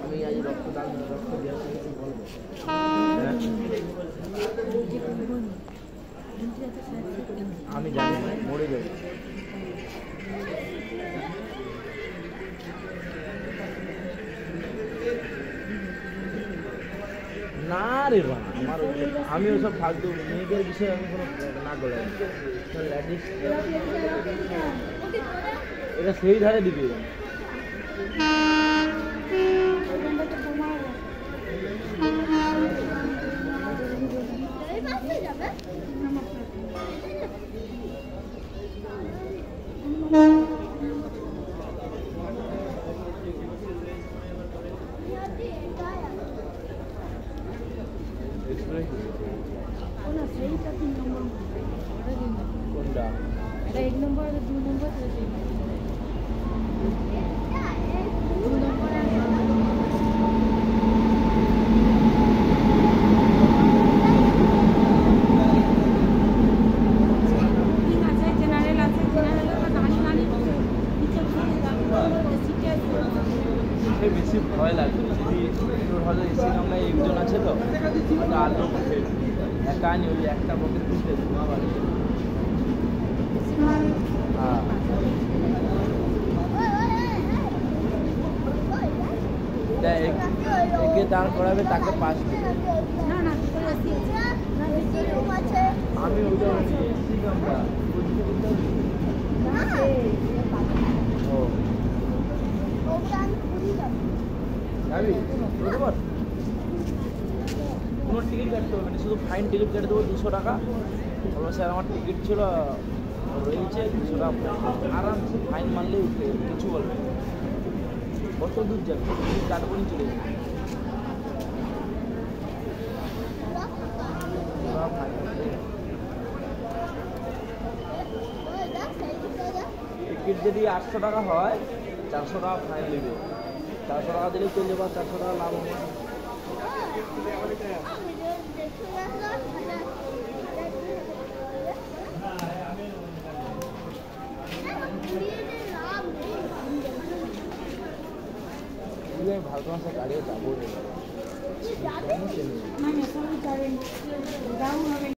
আমি আজ রক্তদান রক্ত দেওয়ার কিছু বলবো। আমি জানি মরে যাবে। না রে বা আমার আমি ওসব ফালতু মেয়েদের বিষয়ে আমি কোনো না বলে এটা সেই ধারে দিবি। কোনটা এটা 1 নম্বর আর 2 নম্বর বেশি ভয় লাগবে যদি তোর হয়তো এসি কামরায় একজন আছে তো আর লোক একা নি ওই একটা পকেট খুঁজতে ধোঁয়া বাড়ি। হ্যাঁ একে দাঁড় করাবে তাকে পাস দেবে। আমি ওইটা এসি কামরা কোনো টিকিট কাটতে হবে না, শুধু ফাইন টিকিট কেটে দেবো 200 টাকা। তারপর স্যার আমার টিকিট ছিল রয়েছে 200 টাকা, আরামসে ফাইন মারলেই উঠে কিছু বলবে। কত দূর যাবে টিকিট কাটবো নি চলে যাবে। টিকিট যদি 800 টাকা হয় 400 টাকা ফাইন নেবে। 400 টাকা দিলেই চলে যাবো, 400 টাকা লাভ হবে। ভারত মাসে গাড়িও যাবো।